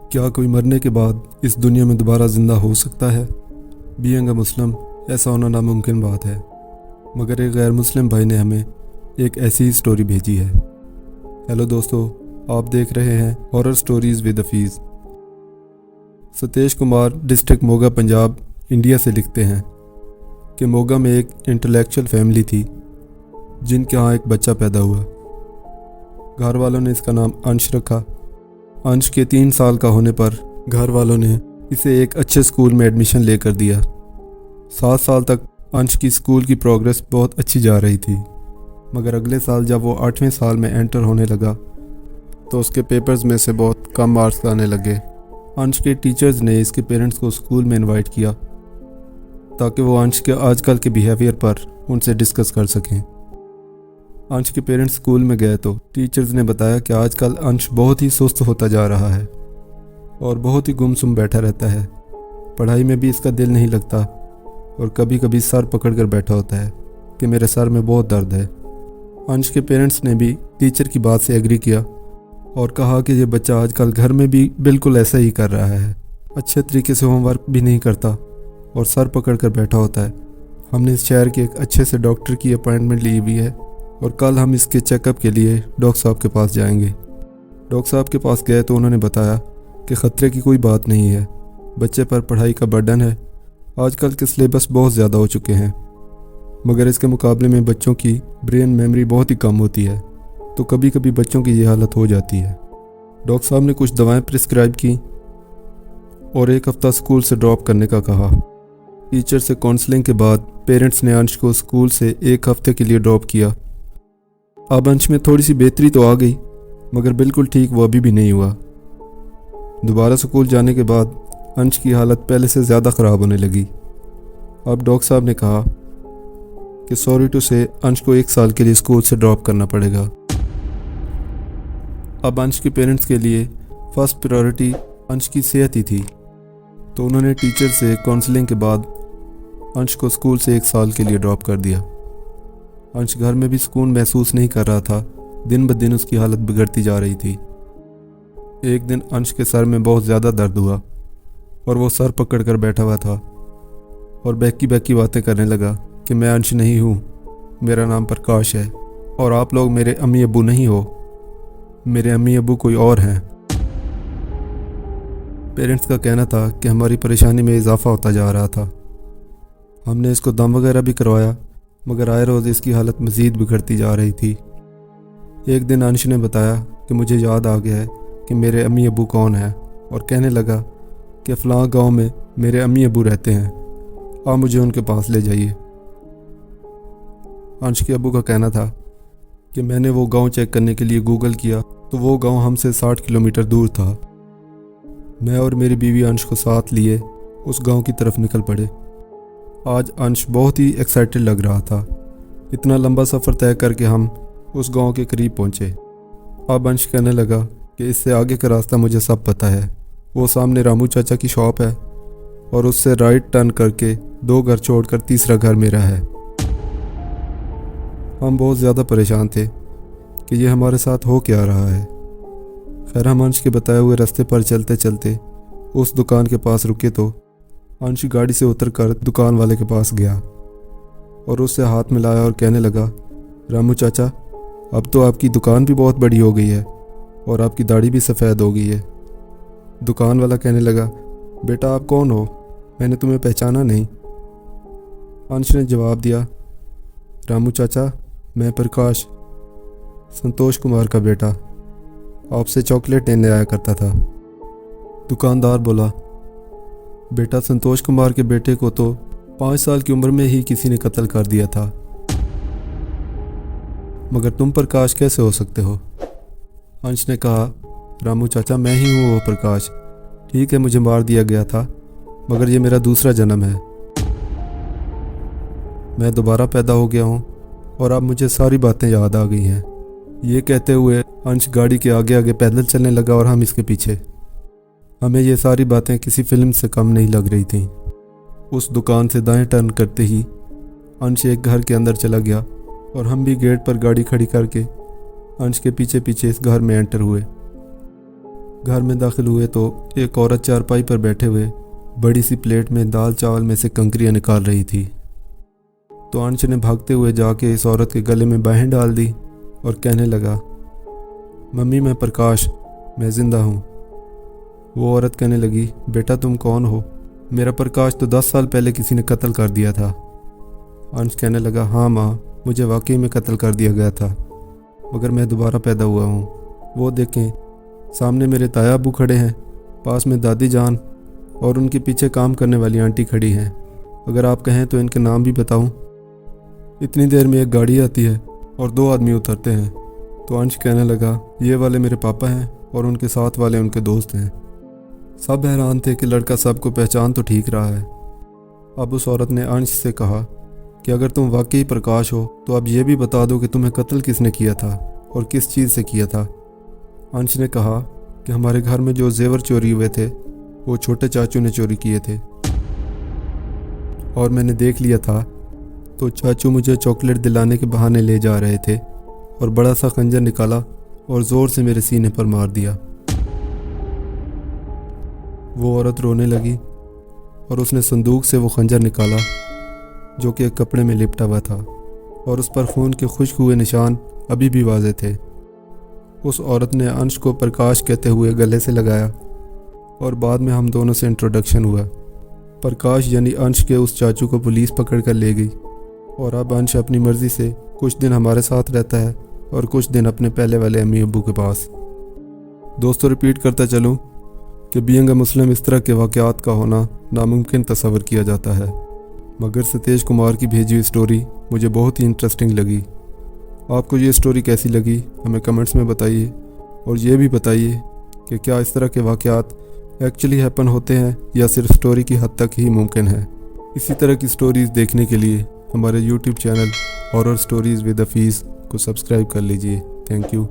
क्या कोई मरने के बाद इस दुनिया में दोबारा ज़िंदा हो सकता है? बीइंग अ मुस्लिम ऐसा होना नामुमकिन बात है, मगर एक गैर मुस्लिम भाई ने हमें एक ऐसी ही स्टोरी भेजी है। हेलो दोस्तों, आप देख रहे हैं horror stories with Hafeez. Satesh Kumar district Moga Punjab India से लिखते हैं कि मोगा में एक इंटेलेक्चुअल फैमिली थी जिनके यहाँ एक बच्चा पैदा हुआ। घर वालों ने इसका नाम अंश रखा। अंश के 3 साल का होने पर घर वालों ने इसे एक अच्छे स्कूल में एडमिशन लेकर दिया। 7 साल तक अंश की स्कूल की प्रोग्रेस बहुत अच्छी जा रही थी, मगर अगले साल जब वो 8वें साल में एंटर होने लगा तो उसके पेपर्स में से बहुत कम मार्क्स आने लगे। अंश के टीचर्स ने इसके पेरेंट्स को स्कूल में इनवाइट किया ताकि वो अंश के आजकल के बिहेवियर पर उनसे डिस्कस कर सकें। अंश के पेरेंट्स स्कूल में गए तो टीचर्स ने बताया कि आजकल अंश बहुत ही सुस्त होता जा रहा है और बहुत ही गुमसुम बैठा रहता है। पढ़ाई में भी इसका दिल नहीं लगता और कभी कभी सर पकड़ कर बैठा होता है कि मेरे सर में बहुत दर्द है। अंश के पेरेंट्स ने भी टीचर की बात से एग्री किया और कहा कि ये बच्चा आजकल घर में भी बिल्कुल ऐसा ही कर रहा है, अच्छे तरीके से होमवर्क भी नहीं करता और सर पकड़ कर बैठा होता है। हमने इस शहर के एक अच्छे से डॉक्टर की अपॉइंटमेंट ली हुई है और कल हम इसके चेकअप के लिए डॉक्टर साहब के पास जाएंगे। डॉक्टर साहब के पास गए तो उन्होंने बताया कि ख़तरे की कोई बात नहीं है, बच्चे पर पढ़ाई का बर्डन है। आजकल के सिलेबस बहुत ज़्यादा हो चुके हैं, मगर इसके मुकाबले में बच्चों की ब्रेन मेमोरी बहुत ही कम होती है, तो कभी कभी बच्चों की ये हालत हो जाती है। डॉक्टर साहब ने कुछ दवाएं प्रिस्क्राइब की और 1 हफ़्ता स्कूल से ड्रॉप करने का कहा। टीचर से काउंसलिंग के बाद पेरेंट्स ने अंश को स्कूल से 1 हफ़्ते के लिए ड्रॉप किया। अब अंश में थोड़ी सी बेहतरी तो आ गई, मगर बिल्कुल ठीक वो अभी भी नहीं हुआ। दोबारा स्कूल जाने के बाद अंश की हालत पहले से ज़्यादा ख़राब होने लगी। अब डॉक्टर साहब ने कहा कि सॉरी टू से अंश को 1 साल के लिए स्कूल से ड्रॉप करना पड़ेगा। अब अंश के पेरेंट्स के लिए फर्स्ट प्रायोरिटी अंश की सेहत ही थी, तो उन्होंने टीचर से काउंसलिंग के बाद अंश को स्कूल से 1 साल के लिए ड्रॉप कर दिया। अंश घर में भी सुकून महसूस नहीं कर रहा था, दिन ब दिन उसकी हालत बिगड़ती जा रही थी। एक दिन अंश के सर में बहुत ज़्यादा दर्द हुआ और वो सर पकड़ कर बैठा हुआ था और बहकी बहकी बातें करने लगा कि मैं अंश नहीं हूँ, मेरा नाम प्रकाश है और आप लोग मेरे अम्मी अब्बू नहीं हो, मेरे अम्मी अब्बू कोई और हैं। पेरेंट्स का कहना था कि हमारी परेशानी में इजाफा होता जा रहा था। हमने इसको दम वगैरह भी करवाया, मगर आए रोज़ इसकी हालत मज़ीद बिगड़ती जा रही थी। एक दिन अंश ने बताया कि मुझे याद आ गया है कि मेरे अम्मी अब्बू कौन हैं, और कहने लगा कि फ़लाँ गांव में मेरे अम्मी अब्बू रहते हैं, आप मुझे उनके पास ले जाइए। अंश के अब्बू का कहना था कि मैंने वो गांव चेक करने के लिए गूगल किया तो वो गांव हमसे 60 किलोमीटर दूर था। मैं और मेरी बीवी अंश को साथ लिए उस गांव की तरफ निकल पड़े। आज अंश बहुत ही एक्साइटेड लग रहा था। इतना लंबा सफ़र तय करके हम उस गांव के करीब पहुंचे। अब अंश कहने लगा कि इससे आगे का रास्ता मुझे सब पता है, वो सामने रामू चाचा की शॉप है और उससे राइट टर्न करके 2 घर छोड़कर तीसरा घर मेरा है। हम बहुत ज़्यादा परेशान थे कि ये हमारे साथ हो क्या रहा है। खैर, हम अंश के बताए हुए रास्ते पर चलते चलते उस दुकान के पास रुके तो अंश गाड़ी से उतरकर दुकान वाले के पास गया और उससे हाथ मिलाया और कहने लगा, रामू चाचा, अब तो आपकी दुकान भी बहुत बड़ी हो गई है और आपकी दाढ़ी भी सफ़ेद हो गई है। दुकान वाला कहने लगा, बेटा आप कौन हो, मैंने तुम्हें पहचाना नहीं। अंश ने जवाब दिया, रामू चाचा, मैं प्रकाश, संतोष कुमार का बेटा, आपसे चॉकलेट लेने आया करता था। दुकानदार बोला, बेटा संतोष कुमार के बेटे को तो 5 साल की उम्र में ही किसी ने कत्ल कर दिया था, मगर तुम प्रकाश कैसे हो सकते हो? अंश ने कहा, रामू चाचा, मैं ही हूँ वो प्रकाश। ठीक है, मुझे मार दिया गया था, मगर ये मेरा दूसरा जन्म है। मैं दोबारा पैदा हो गया हूँ और अब मुझे सारी बातें याद आ गई हैं। ये कहते हुए अंश गाड़ी के आगे आगे पैदल चलने लगा और हम इसके पीछे। हमें ये सारी बातें किसी फिल्म से कम नहीं लग रही थीं। उस दुकान से दाएं टर्न करते ही अंश एक घर के अंदर चला गया और हम भी गेट पर गाड़ी खड़ी करके अंश के पीछे पीछे इस घर में एंटर हुए। घर में दाखिल हुए तो एक औरत चारपाई पर बैठे हुए बड़ी सी प्लेट में दाल चावल में से कंकरियाँ निकाल रही थी। तो अंश ने भागते हुए जाके इस औरत के गले में बाहें डाल दी और कहने लगा, मम्मी मैं प्रकाश, मैं ज़िंदा हूँ। वो औरत कहने लगी, बेटा तुम कौन हो? मेरा प्रकाश तो 10 साल पहले किसी ने कत्ल कर दिया था। अंश कहने लगा, हाँ माँ, मुझे वाकई में कत्ल कर दिया गया था, मगर मैं दोबारा पैदा हुआ हूँ। वो देखें, सामने मेरे ताया अबू खड़े हैं, पास में दादी जान और उनके पीछे काम करने वाली आंटी खड़ी हैं। अगर आप कहें तो इनके नाम भी बताऊं। इतनी देर में एक गाड़ी आती है और 2 आदमी उतरते हैं। तो अंश कहने लगा, ये वाले मेरे पापा हैं और उनके साथ वाले उनके दोस्त हैं। सब हैरान थे कि लड़का सबको पहचान तो ठीक रहा है। अब उस औरत ने अंश से कहा कि अगर तुम वाकई प्रकाश हो तो अब ये भी बता दो कि तुम्हें कत्ल किसने किया था और किस चीज़ से किया था। अंश ने कहा कि हमारे घर में जो जेवर चोरी हुए थे वो छोटे चाचू ने चोरी किए थे और मैंने देख लिया था। तो चाचू मुझे चॉकलेट दिलाने के बहाने ले जा रहे थे और बड़ा सा खंजर निकाला और ज़ोर से मेरे सीने पर मार दिया। वो औरत रोने लगी और उसने संदूक से वो खंजर निकाला जो कि एक कपड़े में लिपटा हुआ था और उस पर खून के खुश्क हुए निशान अभी भी वाज़े थे। उस औरत ने अंश को प्रकाश कहते हुए गले से लगाया और बाद में हम दोनों से इंट्रोडक्शन हुआ। प्रकाश यानी अंश के उस चाचू को पुलिस पकड़ कर ले गई और अब अंश अपनी मर्ज़ी से कुछ दिन हमारे साथ रहता है और कुछ दिन अपने पहले वाले अम्मी अब्बू के पास। दोस्तों, रिपीट करता चलूँ कि बीइंग अ मुस्लिम इस तरह के वाक़यात का होना नामुमकिन तस्वर किया जाता है, मगर सतेज कुमार की भेजी हुई स्टोरी मुझे बहुत ही इंटरेस्टिंग लगी। आपको ये स्टोरी कैसी लगी हमें कमेंट्स में बताइए और ये भी बताइए कि क्या इस तरह के वाक़यात एक्चुअली हैपन होते हैं या सिर्फ स्टोरी की हद तक ही मुमकिन है। इसी तरह की स्टोरीज़ देखने के लिए हमारे YouTube channel horror stories with Hafeez को सब्सक्राइब कर लीजिए। Thank you.